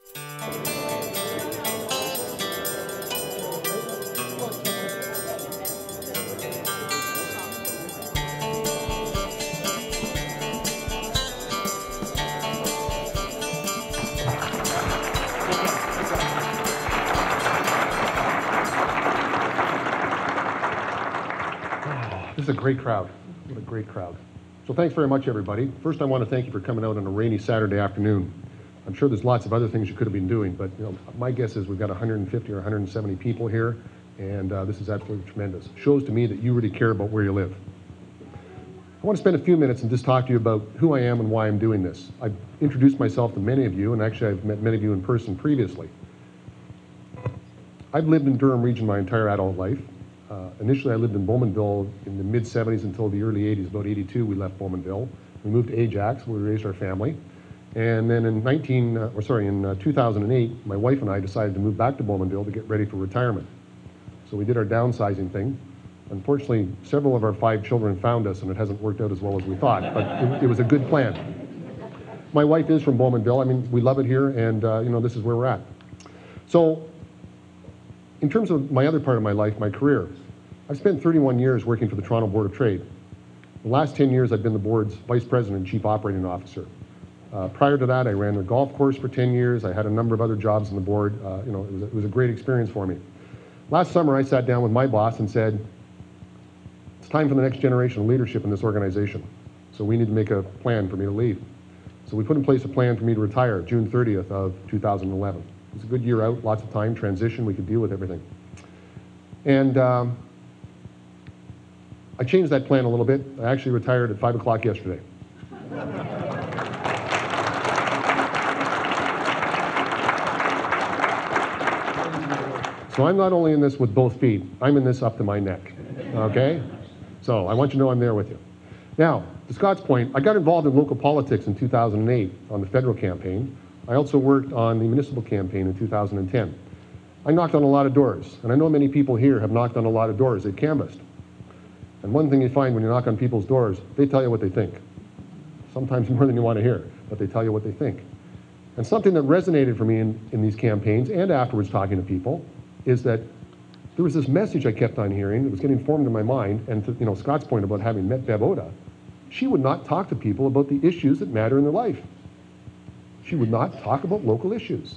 This is a great crowd. What a great crowd. So thanks very much, everybody. First, I want to thank you for coming out on a rainy Saturday afternoon. I'm sure there's lots of other things you could have been doing, but my guess is we've got 150 or 170 people here, and this is absolutely tremendous. Shows to me that you really care about where you live. I want to spend a few minutes and just talk to you about who I am and why I'm doing this. I've introduced myself to many of you, and actually I've met many of you in person previously. I've lived in Durham region my entire adult life. Initially, I lived in Bowmanville in the mid-70s until the early 80s. About 82, we left Bowmanville. We moved to Ajax, where we raised our family. And then in 2008, my wife and I decided to move back to Bowmanville to get ready for retirement. So we did our downsizing thing. Unfortunately, several of our 5 children found us, and it hasn't worked out as well as we thought, but it was a good plan. My wife is from Bowmanville. I mean, we love it here, and this is where we're at. So in terms of my other part of my life, my career, I've spent 31 years working for the Toronto Board of Trade. The last 10 years, I've been the board's vice president and chief operating officer. Prior to that, I ran the golf course for 10 years. I had a number of other jobs on the board. It was a great experience for me. Last summer, I sat down with my boss and said, it's time for the next generation of leadership in this organization. So we need to make a plan for me to leave. So we put in place a plan for me to retire June 30th of 2011. It was a good year out, lots of time, transition, we could deal with everything. And I changed that plan a little bit. I actually retired at 5 o'clock yesterday. So I'm not only in this with both feet, I'm in this up to my neck, okay? So I want you to know I'm there with you. Now, to Scott's point, I got involved in local politics in 2008 on the federal campaign. I also worked on the municipal campaign in 2010. I knocked on a lot of doors, and I know many people here have knocked on a lot of doors. They've canvassed. And one thing you find when you knock on people's doors, they tell you what they think. Sometimes more than you want to hear, but they tell you what they think. And something that resonated for me in these campaigns and afterwards talking to people is that there was this message I kept on hearing that was getting formed in my mind, and to Scott's point about having met Bev Oda, she would not talk to people about the issues that matter in their life. She would not talk about local issues.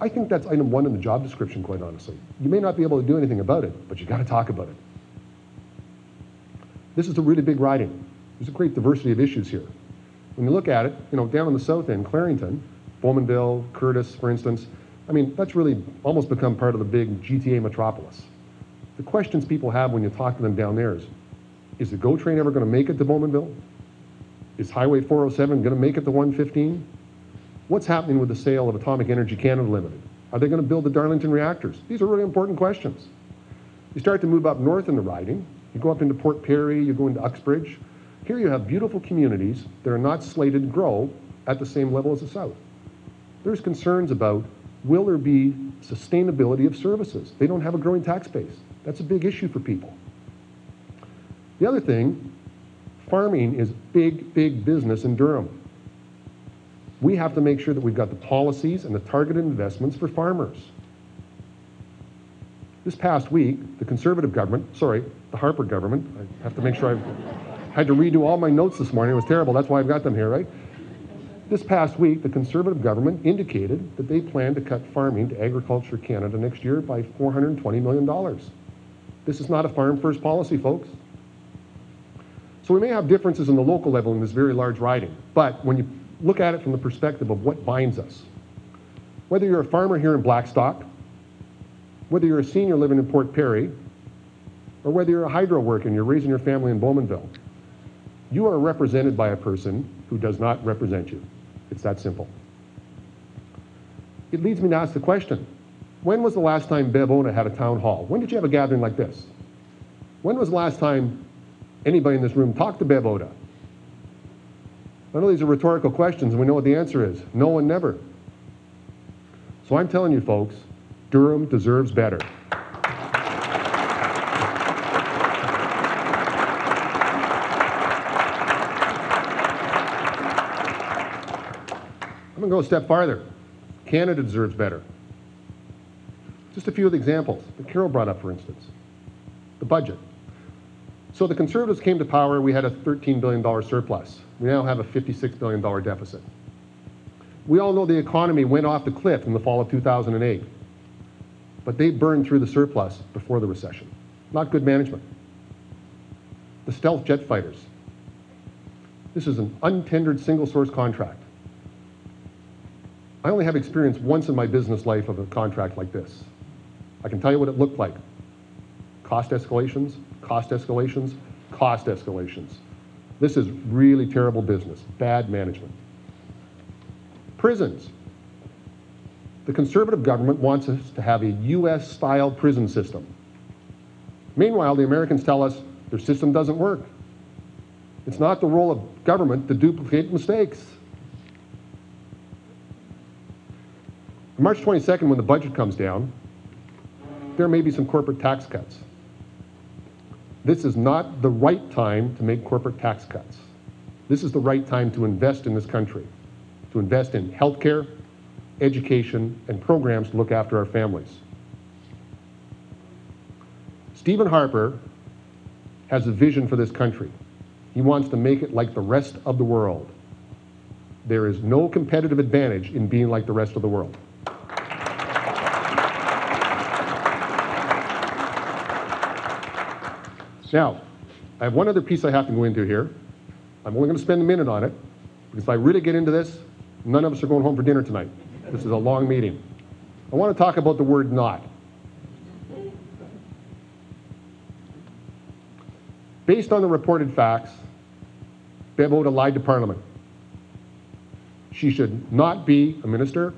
I think that's item 1 in the job description, quite honestly. You may not be able to do anything about it, but you got to talk about it. This is a really big riding. There's a great diversity of issues here. When you look at it, down in the south end, Clarington, Bowmanville, Curtis, for instance, I mean, that's really almost become part of the big GTA metropolis. The questions people have when you talk to them down there is the GO train ever going to make it to Bowmanville? Is Highway 407 going to make it to 115? What's happening with the sale of Atomic Energy Canada Limited? Are they going to build the Darlington reactors? These are really important questions. You start to move up north in the riding, you go up into Port Perry, you go into Uxbridge. Here you have beautiful communities that are not slated to grow at the same level as the south. There's concerns about, will there be sustainability of services? They don't have a growing tax base. That's a big issue for people. The other thing, farming is big, big business in Durham. We have to make sure that we've got the policies and the targeted investments for farmers. This past week, the Conservative government, the Harper government, I have to make sure I had to redo all my notes this morning. It was terrible. That's why I've got them here, right? This past week, the Conservative government indicated that they plan to cut farming to Agriculture Canada next year by $420 million. This is not a farm-first policy, folks. So we may have differences in the local level in this very large riding, but when you look at it from the perspective of what binds us, whether you're a farmer here in Blackstock, whether you're a senior living in Port Perry, or whether you're a hydro worker and you're raising your family in Bowmanville, you are represented by a person who does not represent you. It's that simple. It leads me to ask the question, when was the last time Bev Oda had a town hall? When did you have a gathering like this? When was the last time anybody in this room talked to Bev Oda? I know these are rhetorical questions and we know what the answer is. No one, never. So I'm telling you folks, Durham deserves better. I'm going to go a step farther. Canada deserves better. Just a few of the examples that Carol brought up, for instance. The budget. So the Conservatives came to power, we had a $13 billion surplus. We now have a $56 billion deficit. We all know the economy went off the cliff in the fall of 2008, but they burned through the surplus before the recession. Not good management. The stealth jet fighters. This is an untendered single-source contract. I only have experience once in my business life of a contract like this. I can tell you what it looked like. Cost escalations, cost escalations, cost escalations. This is really terrible business, bad management. Prisons. The Conservative government wants us to have a US-style prison system. Meanwhile, the Americans tell us their system doesn't work. It's not the role of government to duplicate mistakes. On March 22nd, when the budget comes down, there may be some corporate tax cuts. This is not the right time to make corporate tax cuts. This is the right time to invest in this country, to invest in healthcare, education, and programs to look after our families. Stephen Harper has a vision for this country. He wants to make it like the rest of the world. There is no competitive advantage in being like the rest of the world. Now, I have one other piece I have to go into here. I'm only going to spend a minute on it, because if I really get into this, none of us are going home for dinner tonight. This is a long meeting. I want to talk about the word not. Based on the reported facts, Bev Oda lied to Parliament. She should not be a minister,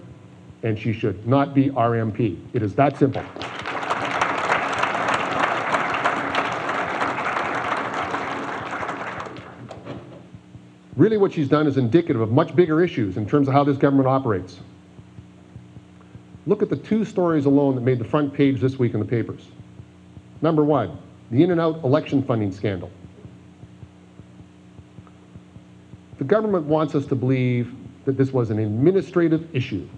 and she should not be our MP. It is that simple. Really what she's done is indicative of much bigger issues in terms of how this government operates. Look at the two stories alone that made the front page this week in the papers. Number one, the in-and-out election funding scandal. The government wants us to believe that this was an administrative issue.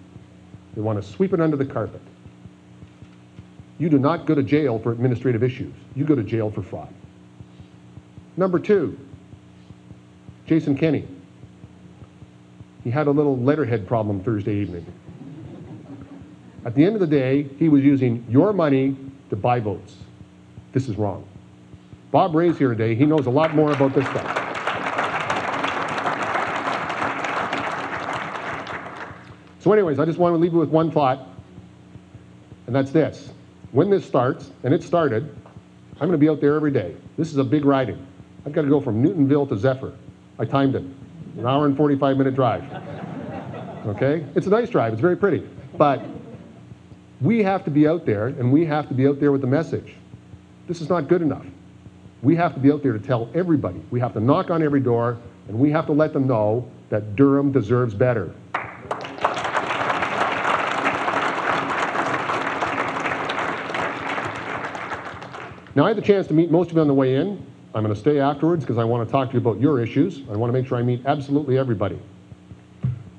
They want to sweep it under the carpet. You do not go to jail for administrative issues. You go to jail for fraud. Number two, Jason Kenney. He had a little letterhead problem Thursday evening. At the end of the day, he was using your money to buy votes. This is wrong. Bob Rae's here today. He knows a lot more about this stuff. So anyways, I just want to leave you with one thought, and that's this. When this starts, and it started, I'm going to be out there every day. This is a big riding. I've got to go from Newtonville to Zephyr. I timed it. An hour and 45-minute drive. Okay? It's a nice drive. It's very pretty. But we have to be out there, and we have to be out there with the message. This is not good enough. We have to be out there to tell everybody. We have to knock on every door, and we have to let them know that Durham deserves better. Now, I had the chance to meet most of you on the way in. I'm going to stay afterwards because I want to talk to you about your issues. I want to make sure I meet absolutely everybody.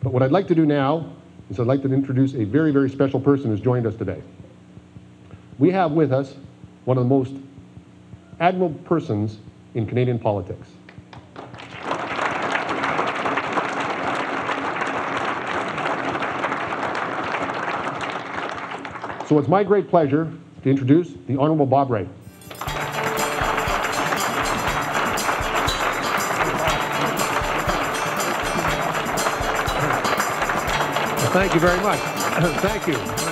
But what I'd like to do now is I'd like to introduce a very, very special person who's joined us today. We have with us one of the most admirable persons in Canadian politics. So it's my great pleasure to introduce the Honourable Bob Rae. Thank you very much. Thank you.